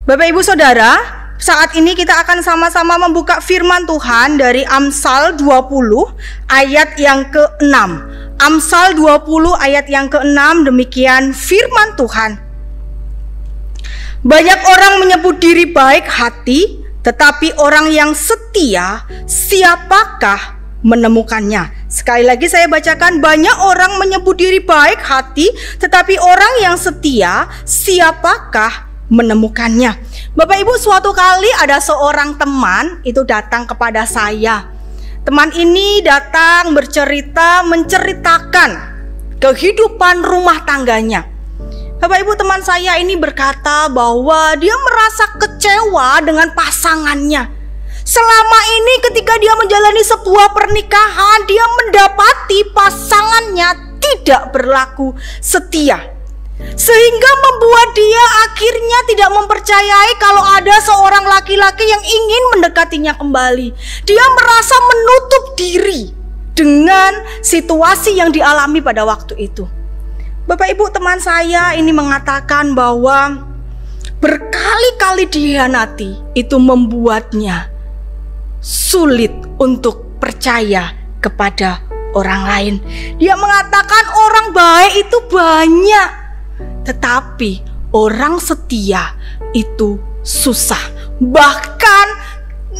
Bapak Ibu Saudara, saat ini kita akan sama-sama membuka firman Tuhan dari Amsal 20 ayat yang ke-6. Amsal 20 ayat yang ke-6, demikian firman Tuhan. Banyak orang menyebut diri baik hati, tetapi orang yang setia, siapakah menemukannya? Sekali lagi saya bacakan, banyak orang menyebut diri baik hati, tetapi orang yang setia, siapakah menemukannya? Bapak Ibu, suatu kali ada seorang teman itu datang kepada saya. Teman ini datang menceritakan kehidupan rumah tangganya. Bapak Ibu, teman saya ini berkata bahwa dia merasa kecewa dengan pasangannya. Selama ini ketika dia menjalani sebuah pernikahan, dia mendapati pasangannya tidak berlaku setia. Sehingga membuat dia akhirnya tidak mempercayai kalau ada seorang laki-laki yang ingin mendekatinya kembali. Dia merasa menutup diri dengan situasi yang dialami pada waktu itu. Bapak Ibu, teman saya ini mengatakan bahwa berkali-kali dikhianati itu membuatnya sulit untuk percaya kepada orang lain. Dia mengatakan orang baik itu banyak, tetapi orang setia itu susah, bahkan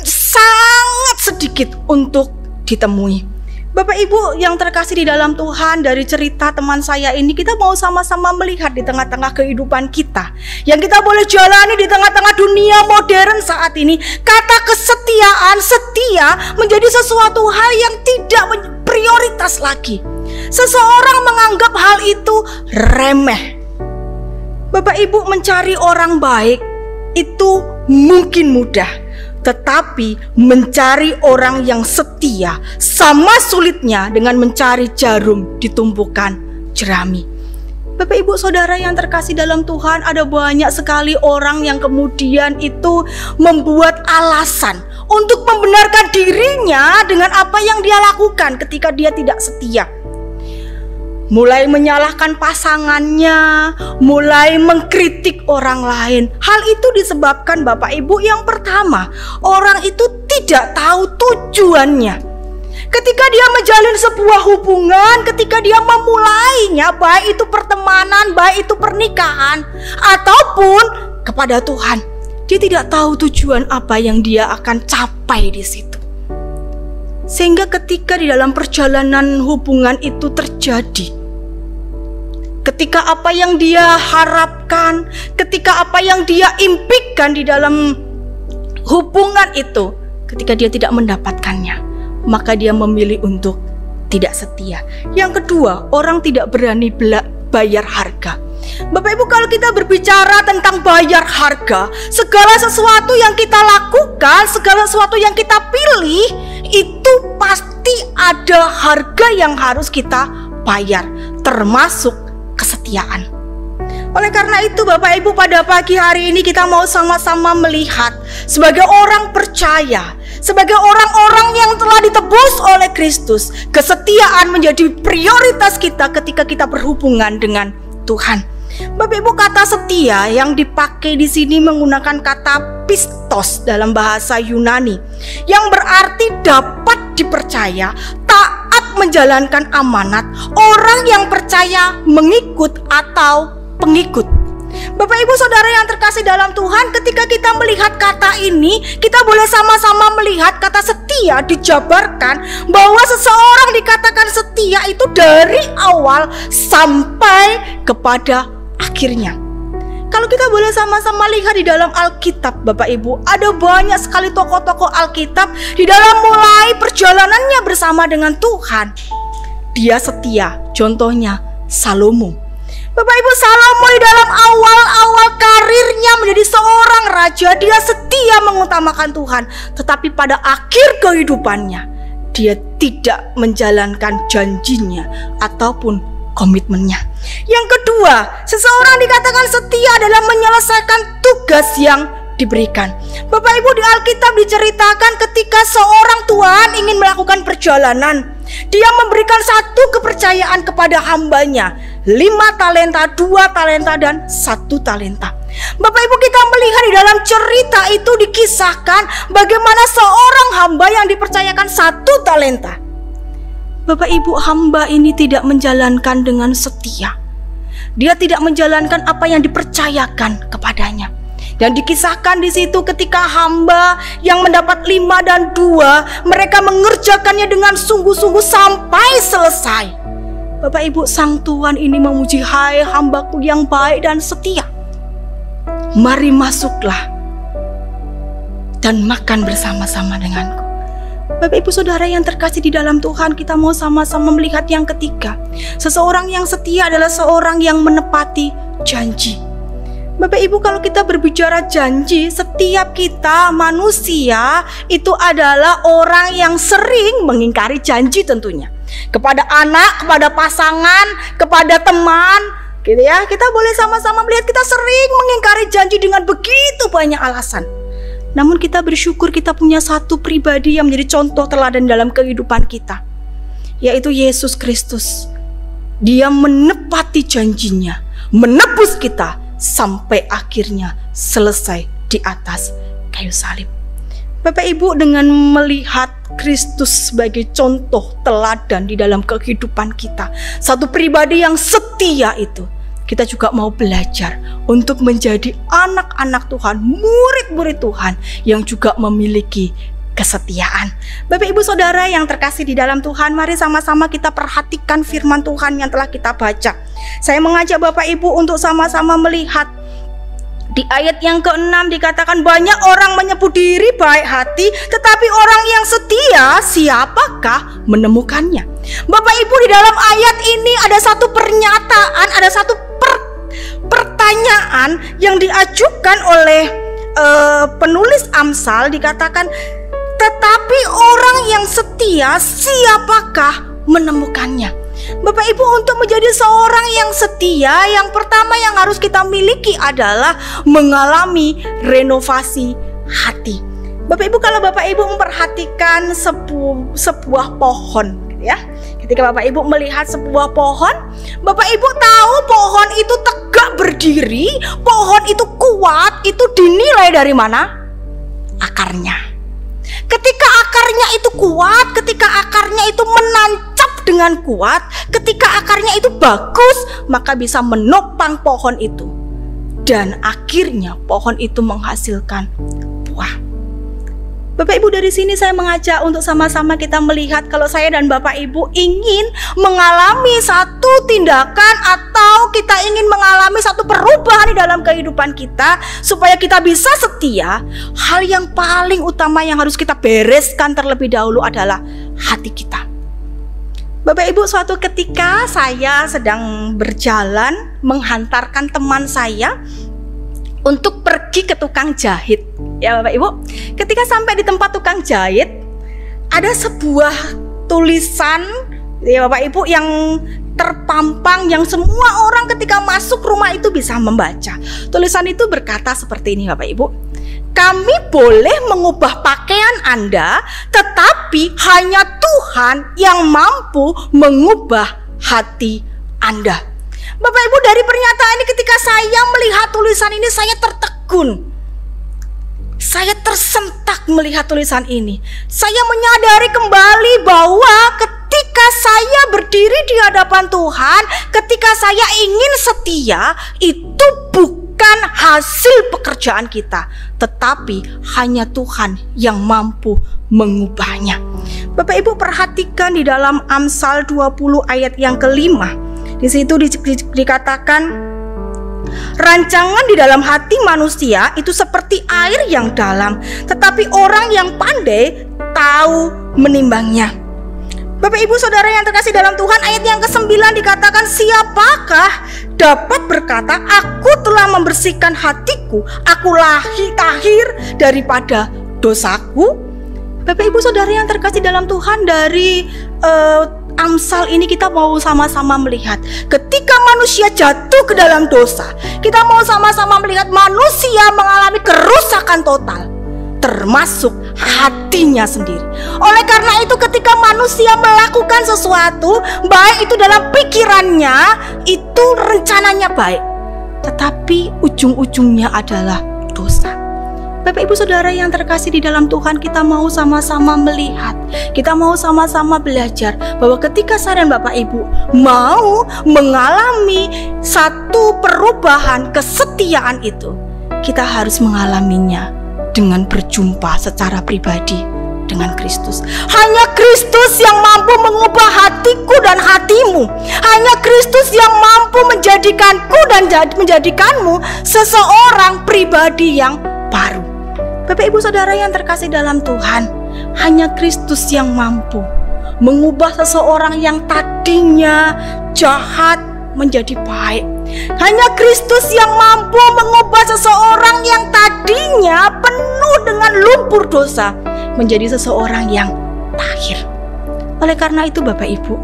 sangat sedikit untuk ditemui. Bapak Ibu yang terkasih di dalam Tuhan, dari cerita teman saya ini kita mau sama-sama melihat di tengah-tengah kehidupan kita yang kita boleh jalani di tengah-tengah dunia modern saat ini. Kata kesetiaan, setia menjadi sesuatu hal yang tidak prioritas lagi. Seseorang menganggap hal itu remeh. Bapak Ibu, mencari orang baik itu mungkin mudah, tetapi mencari orang yang setia sama sulitnya dengan mencari jarum di tumpukan jerami. Bapak Ibu Saudara yang terkasih dalam Tuhan, ada banyak sekali orang yang kemudian itu membuat alasan untuk membenarkan dirinya dengan apa yang dia lakukan ketika dia tidak setia. Mulai menyalahkan pasangannya, mulai mengkritik orang lain. Hal itu disebabkan Bapak Ibu, yang pertama, orang itu tidak tahu tujuannya. Ketika dia menjalin sebuah hubungan, ketika dia memulainya, baik itu pertemanan, baik itu pernikahan, ataupun kepada Tuhan, dia tidak tahu tujuan apa yang dia akan capai di situ. Sehingga ketika di dalam perjalanan hubungan itu terjadi, ketika apa yang dia harapkan, ketika apa yang dia impikan di dalam hubungan itu, ketika dia tidak mendapatkannya, maka dia memilih untuk tidak setia. Yang kedua, orang tidak berani bayar harga. Bapak Ibu, kalau kita berbicara tentang bayar harga, segala sesuatu yang kita lakukan, segala sesuatu yang kita pilih, itu pasti ada harga yang harus kita bayar, termasuk kesetiaan. Oleh karena itu Bapak Ibu, pada pagi hari ini kita mau sama-sama melihat sebagai orang percaya, sebagai orang-orang yang telah ditebus oleh Kristus, kesetiaan menjadi prioritas kita ketika kita berhubungan dengan Tuhan. Bapak Ibu, kata setia yang dipakai di sini menggunakan kata pistos dalam bahasa Yunani, yang berarti dapat dipercaya, taat menjalankan amanat, orang yang percaya, mengikut atau pengikut. Bapak Ibu Saudara yang terkasih dalam Tuhan, ketika kita melihat kata ini, kita boleh sama-sama melihat kata setia dijabarkan bahwa seseorang dikatakan setia itu dari awal sampai kepada akhirnya. Kalau kita boleh sama-sama lihat di dalam Alkitab, Bapak Ibu, ada banyak sekali tokoh-tokoh Alkitab di dalam mulai perjalanannya bersama dengan Tuhan, dia setia. Contohnya Salomo. Bapak Ibu, Salomo di dalam awal-awal karirnya menjadi seorang raja, dia setia mengutamakan Tuhan. Tetapi pada akhir kehidupannya, dia tidak menjalankan janjinya ataupun komitmennya. Yang kedua, seseorang dikatakan setia adalah menyelesaikan tugas yang diberikan. Bapak Ibu, di Alkitab diceritakan ketika seorang tuan ingin melakukan perjalanan, dia memberikan satu kepercayaan kepada hambanya, 5 talenta, 2 talenta, dan 1 talenta. Bapak Ibu, kita melihat di dalam cerita itu dikisahkan bagaimana seorang hamba yang dipercayakan 1 talenta. Bapak Ibu, hamba ini tidak menjalankan dengan setia. Dia tidak menjalankan apa yang dipercayakan kepadanya. Dan dikisahkan di situ ketika hamba yang mendapat 5 dan 2, mereka mengerjakannya dengan sungguh-sungguh sampai selesai. Bapak Ibu, sang Tuhan ini memuji, "Hai hambaku yang baik dan setia, mari masuklah dan makan bersama-sama denganku." Bapak Ibu Saudara yang terkasih di dalam Tuhan, kita mau sama-sama melihat yang ketiga. Seseorang yang setia adalah seorang yang menepati janji. Bapak Ibu, kalau kita berbicara janji, setiap kita manusia itu adalah orang yang sering mengingkari janji tentunya. Kepada anak, kepada pasangan, kepada teman, gitu ya. Kita boleh sama-sama melihat kita sering mengingkari janji dengan begitu banyak alasan. Namun kita bersyukur kita punya satu pribadi yang menjadi contoh teladan dalam kehidupan kita, yaitu Yesus Kristus. Dia menepati janjinya, menebus kita sampai akhirnya selesai di atas kayu salib. Bapak Ibu, dengan melihat Kristus sebagai contoh teladan di dalam kehidupan kita, satu pribadi yang setia itu, kita juga mau belajar untuk menjadi anak-anak Tuhan, murid-murid Tuhan yang juga memiliki kesetiaan. Bapak Ibu Saudara yang terkasih di dalam Tuhan, mari sama-sama kita perhatikan firman Tuhan yang telah kita baca. Saya mengajak Bapak Ibu untuk sama-sama melihat di ayat yang ke-6 dikatakan, "Banyak orang menyebut diri baik hati, tetapi orang yang setia siapakah menemukannya?" Bapak Ibu, di dalam ayat ini ada satu pernyataan, ada satu pertanyaan yang diajukan oleh penulis Amsal. Dikatakan, "Tetapi orang yang setia siapakah menemukannya?" Bapak Ibu, untuk menjadi seorang yang setia, yang pertama yang harus kita miliki adalah mengalami renovasi hati. Bapak Ibu, kalau Bapak Ibu memperhatikan sebuah pohon, ya, ketika Bapak Ibu melihat sebuah pohon, Bapak Ibu tahu pohon itu tegak berdiri, pohon itu kuat, itu dinilai dari mana? Akarnya. Ketika akarnya itu kuat, ketika akarnya itu menancap dengan kuat, ketika akarnya itu bagus, maka bisa menopang pohon itu. Dan akhirnya pohon itu menghasilkan buah. Bapak Ibu, dari sini saya mengajak untuk sama-sama kita melihat kalau saya dan Bapak Ibu ingin mengalami satu tindakan atau kita ingin mengalami satu perubahan di dalam kehidupan kita supaya kita bisa setia, hal yang paling utama yang harus kita bereskan terlebih dahulu adalah hati kita. Bapak Ibu, suatu ketika saya sedang berjalan menghantarkan teman saya untuk pergi ke tukang jahit. Ya Bapak Ibu, ketika sampai di tempat tukang jahit, ada sebuah tulisan, ya Bapak Ibu, yang terpampang, yang semua orang ketika masuk rumah itu bisa membaca. Tulisan itu berkata seperti ini Bapak Ibu, "Kami boleh mengubah pakaian Anda, tetapi hanya Tuhan yang mampu mengubah hati Anda." Bapak Ibu, dari pernyataan ini ketika saya melihat tulisan ini, saya tertegun. Saya tersentak melihat tulisan ini. Saya menyadari kembali bahwa ketika saya berdiri di hadapan Tuhan, ketika saya ingin setia, itu bukan hasil pekerjaan kita, tetapi hanya Tuhan yang mampu mengubahnya. Bapak Ibu, perhatikan di dalam Amsal 20 ayat yang kelima. Di situ dikatakan, "Rancangan di dalam hati manusia itu seperti air yang dalam, tetapi orang yang pandai tahu menimbangnya." Bapak Ibu Saudara yang terkasih dalam Tuhan, ayat yang ke-9 dikatakan, "Siapakah dapat berkata, aku telah membersihkan hatiku, aku tahir daripada dosaku?" Bapak Ibu Saudara yang terkasih dalam Tuhan, dari Amsal ini kita mau sama-sama melihat ketika manusia jatuh ke dalam dosa, kita mau sama-sama melihat manusia mengalami kerusakan total, termasuk hatinya sendiri. Oleh karena itu, ketika manusia melakukan sesuatu, baik itu dalam pikirannya, itu rencananya baik, tetapi ujung-ujungnya adalah dosa. Bapak Ibu Saudara yang terkasih di dalam Tuhan, kita mau sama-sama melihat, kita mau sama-sama belajar bahwa ketika saya dan Bapak Ibu mau mengalami satu perubahan kesetiaan itu, kita harus mengalaminya dengan berjumpa secara pribadi dengan Kristus. Hanya Kristus yang mampu mengubah hatiku dan hatimu. Hanya Kristus yang mampu menjadikanku dan menjadikanmu seseorang pribadi yang baru. Bapak Ibu Saudara yang terkasih dalam Tuhan, hanya Kristus yang mampu mengubah seseorang yang tadinya jahat menjadi baik. Hanya Kristus yang mampu mengubah seseorang yang tadinya penuh dengan lumpur dosa menjadi seseorang yang tahir. Oleh karena itu Bapak Ibu,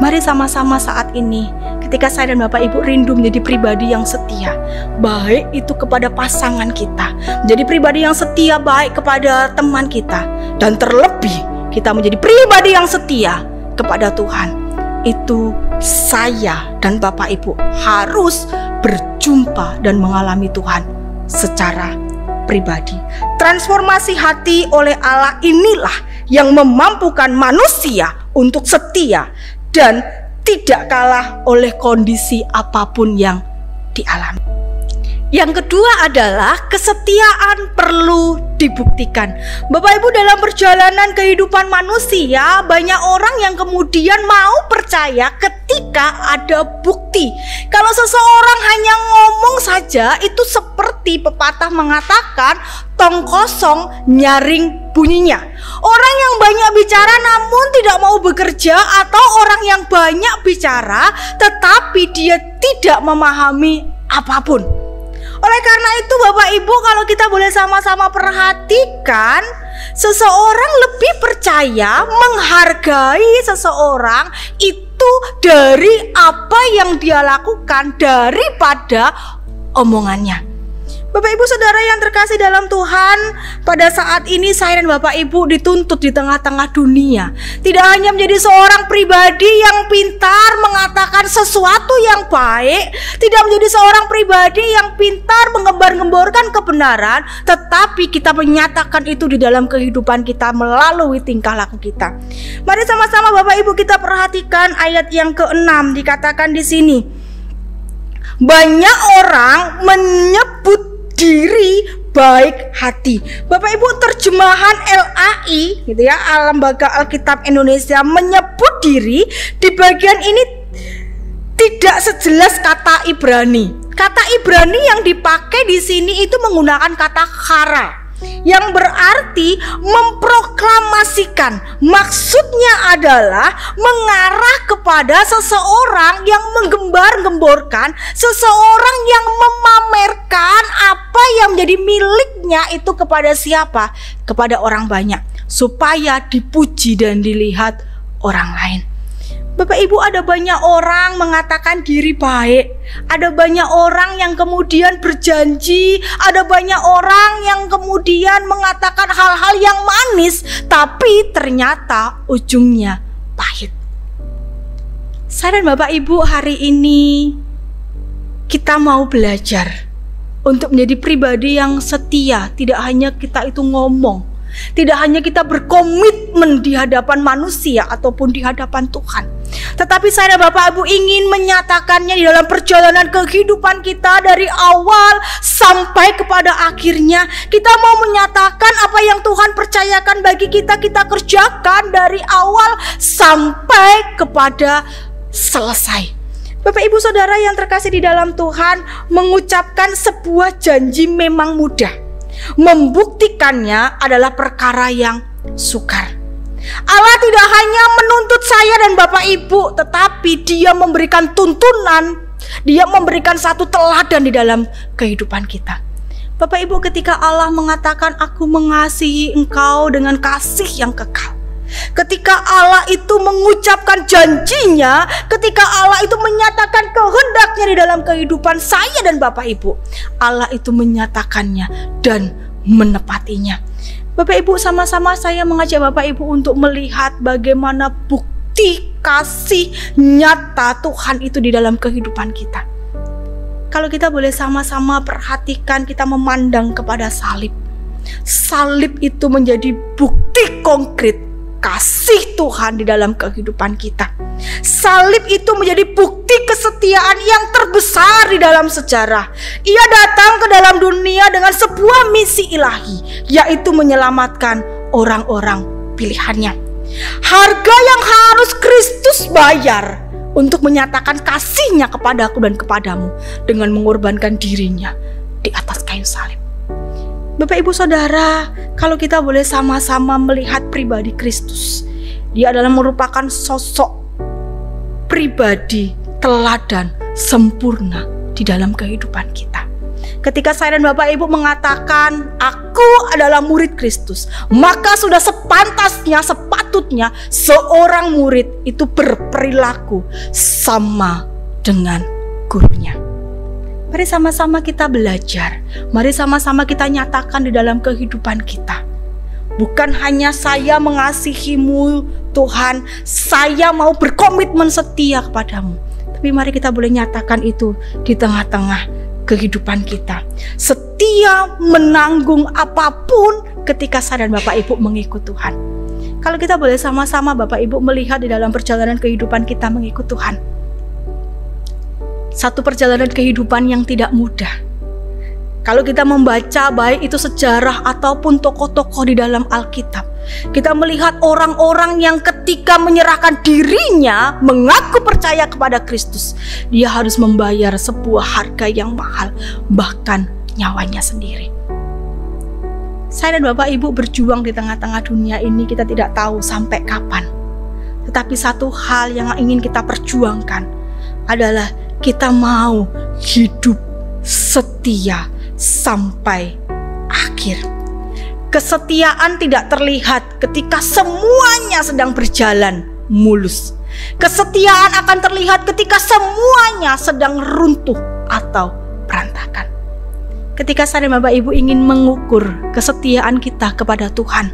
mari sama-sama saat ini, ketika saya dan Bapak Ibu rindu menjadi pribadi yang setia, baik itu kepada pasangan kita, menjadi pribadi yang setia baik kepada teman kita, dan terlebih kita menjadi pribadi yang setia kepada Tuhan. Itu saya dan Bapak Ibu harus berjumpa dan mengalami Tuhan secara pribadi. Transformasi hati oleh Allah inilah yang memampukan manusia untuk setia dan tidak kalah oleh kondisi apapun yang dialami. Yang kedua adalah kesetiaan perlu dibuktikan. Bapak Ibu, dalam perjalanan kehidupan manusia, banyak orang yang kemudian mau percaya ketika ada bukti. Kalau seseorang hanya ngomong saja, itu seperti pepatah mengatakan, tong kosong nyaring bunyinya. Orang yang banyak bicara namun tidak mau bekerja, atau orang yang banyak bicara tetapi dia tidak memahami apapun. Oleh karena itu Bapak Ibu, kalau kita boleh sama-sama perhatikan, seseorang lebih percaya menghargai seseorang itu dari apa yang dia lakukan daripada omongannya. Bapak Ibu Saudara yang terkasih dalam Tuhan, pada saat ini saya dan Bapak Ibu dituntut di tengah-tengah dunia tidak hanya menjadi seorang pribadi yang pintar mengatakan sesuatu yang baik, tidak menjadi seorang pribadi yang pintar mengembar-gemborkan kebenaran, tetapi kita menyatakan itu di dalam kehidupan kita melalui tingkah laku kita. Mari sama-sama Bapak Ibu kita perhatikan ayat yang ke-6, dikatakan di sini, banyak orang menyebut diri baik hati. Bapak Ibu, terjemahan LAI gitu ya, Lembaga Alkitab Indonesia, menyebut diri di bagian ini tidak sejelas kata Ibrani. Kata Ibrani yang dipakai di sini itu menggunakan kata chara, yang berarti memproklamasikan. Maksudnya adalah mengarah kepada seseorang yang menggembar-gemborkan, seseorang yang memamerkan apa yang menjadi miliknya itu kepada siapa? Kepada orang banyak, supaya dipuji dan dilihat orang lain. Bapak Ibu, ada banyak orang mengatakan diri baik, ada banyak orang yang kemudian berjanji, ada banyak orang yang kemudian mengatakan hal-hal yang manis, tapi ternyata ujungnya pahit. Saya dan Bapak Ibu hari ini kita mau belajar untuk menjadi pribadi yang setia. Tidak hanya kita itu ngomong, tidak hanya kita berkomitmen di hadapan manusia ataupun di hadapan Tuhan, tetapi saya dan Bapak Ibu ingin menyatakannya di dalam perjalanan kehidupan kita dari awal sampai kepada akhirnya. Kita mau menyatakan apa yang Tuhan percayakan bagi kita, kita kerjakan dari awal sampai kepada selesai. Bapak Ibu Saudara yang terkasih di dalam Tuhan, mengucapkan sebuah janji memang mudah, membuktikannya adalah perkara yang sukar. Allah tidak hanya menuntut saya dan Bapak Ibu, tetapi Dia memberikan tuntunan, Dia memberikan satu teladan di dalam kehidupan kita. Bapak Ibu, ketika Allah mengatakan aku mengasihi engkau dengan kasih yang kekal, ketika Allah itu mengucapkan janjinya, ketika Allah itu menyatakan kehendaknya di dalam kehidupan saya dan Bapak Ibu, Allah itu menyatakannya dan menepatinya. Bapak Ibu, sama-sama saya mengajak Bapak Ibu untuk melihat bagaimana bukti kasih nyata Tuhan itu di dalam kehidupan kita. Kalau kita boleh sama-sama perhatikan, kita memandang kepada salib. Salib itu menjadi bukti konkret kasih Tuhan di dalam kehidupan kita. Salib itu menjadi bukti kesetiaan yang terbesar di dalam sejarah. Ia datang ke dalam dunia dengan sebuah misi ilahi, yaitu menyelamatkan orang-orang pilihannya. Harga yang harus Kristus bayar untuk menyatakan kasih-Nya kepadaku dan kepadamu dengan mengorbankan dirinya di atas kayu salib. Bapak Ibu Saudara, kalau kita boleh sama-sama melihat pribadi Kristus, Dia adalah merupakan sosok pribadi teladan sempurna di dalam kehidupan kita. Ketika saya dan Bapak Ibu mengatakan, aku adalah murid Kristus, maka sudah sepantasnya, sepatutnya seorang murid itu berperilaku sama dengan gurunya. Mari sama-sama kita belajar. Mari sama-sama kita nyatakan di dalam kehidupan kita. Bukan hanya saya mengasihimu Tuhan, saya mau berkomitmen setia kepadamu. Tapi mari kita boleh nyatakan itu di tengah-tengah kehidupan kita. Setia menanggung apapun ketika saya dan Bapak Ibu mengikut Tuhan. Kalau kita boleh sama-sama Bapak Ibu melihat di dalam perjalanan kehidupan kita mengikut Tuhan. Satu perjalanan kehidupan yang tidak mudah. Kalau kita membaca baik itu sejarah ataupun tokoh-tokoh di dalam Alkitab, kita melihat orang-orang yang ketika menyerahkan dirinya mengaku percaya kepada Kristus, dia harus membayar sebuah harga yang mahal, bahkan nyawanya sendiri. Saya dan Bapak Ibu berjuang di tengah-tengah dunia ini, kita tidak tahu sampai kapan. Tetapi satu hal yang ingin kita perjuangkan adalah kita mau hidup setia sampai akhir. Kesetiaan tidak terlihat ketika semuanya sedang berjalan mulus. Kesetiaan akan terlihat ketika semuanya sedang runtuh atau berantakan. Ketika saya dan Bapak Ibu ingin mengukur kesetiaan kita kepada Tuhan,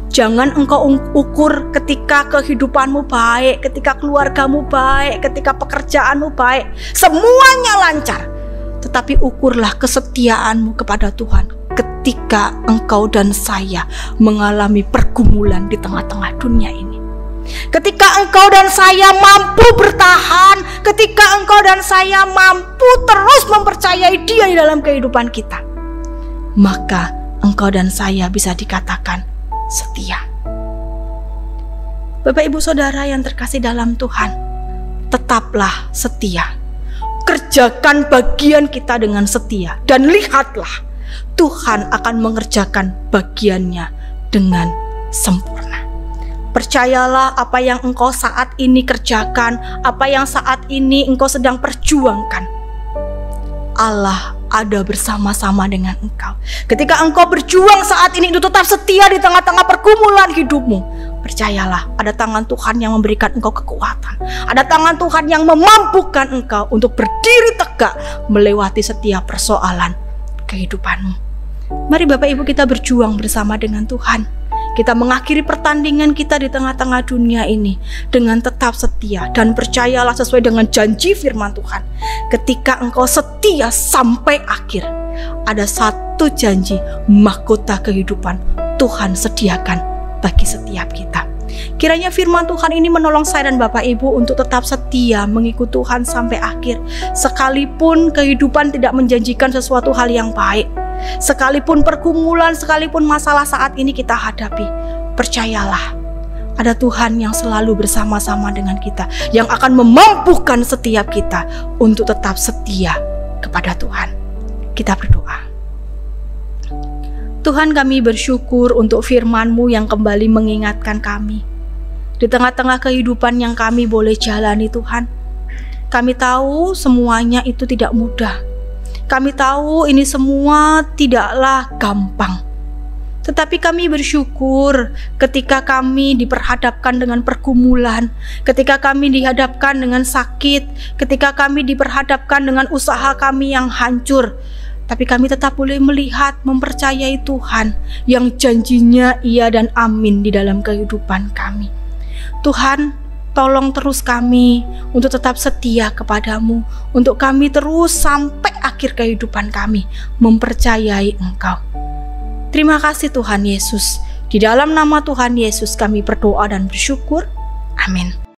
jangan engkau ukur ketika kehidupanmu baik, ketika keluargamu baik, ketika pekerjaanmu baik, semuanya lancar. Tetapi ukurlah kesetiaanmu kepada Tuhan ketika engkau dan saya mengalami pergumulan di tengah-tengah dunia ini. Ketika engkau dan saya mampu bertahan, ketika engkau dan saya mampu terus mempercayai Dia di dalam kehidupan kita, maka engkau dan saya bisa dikatakan setia. Bapak Ibu Saudara yang terkasih dalam Tuhan, tetaplah setia. Kerjakan bagian kita dengan setia, dan lihatlah Tuhan akan mengerjakan bagiannya dengan sempurna. Percayalah apa yang engkau saat ini kerjakan, apa yang saat ini engkau sedang perjuangkan, Allah ada bersama-sama dengan engkau. Ketika engkau berjuang saat ini itu tetap setia di tengah-tengah pergumulan hidupmu, percayalah ada tangan Tuhan yang memberikan engkau kekuatan. Ada tangan Tuhan yang memampukan engkau untuk berdiri tegak melewati setiap persoalan kehidupanmu. Mari Bapak Ibu kita berjuang bersama dengan Tuhan. Kita mengakhiri pertandingan kita di tengah-tengah dunia ini dengan tetap setia, dan percayalah sesuai dengan janji firman Tuhan. Ketika engkau setia sampai akhir, ada satu janji mahkota kehidupan Tuhan sediakan bagi setiap kita. Kiranya firman Tuhan ini menolong saya dan Bapak Ibu untuk tetap setia mengikut Tuhan sampai akhir. Sekalipun kehidupan tidak menjanjikan sesuatu hal yang baik, sekalipun pergumulan, sekalipun masalah saat ini kita hadapi, percayalah ada Tuhan yang selalu bersama-sama dengan kita, yang akan memampukan setiap kita untuk tetap setia kepada Tuhan. Kita berdoa. Tuhan, kami bersyukur untuk firman-Mu yang kembali mengingatkan kami di tengah-tengah kehidupan yang kami boleh jalani. Tuhan, kami tahu semuanya itu tidak mudah. Kami tahu ini semua tidaklah gampang. Tetapi kami bersyukur ketika kami diperhadapkan dengan pergumulan, ketika kami dihadapkan dengan sakit, ketika kami diperhadapkan dengan usaha kami yang hancur, tapi kami tetap boleh melihat, mempercayai Tuhan yang janjinya iya dan amin di dalam kehidupan kami. Tuhan, tolong terus kami untuk tetap setia kepadamu, untuk kami terus sampai akhir kehidupan kami mempercayai Engkau. Terima kasih Tuhan Yesus. Di dalam nama Tuhan Yesus kami berdoa dan bersyukur. Amin.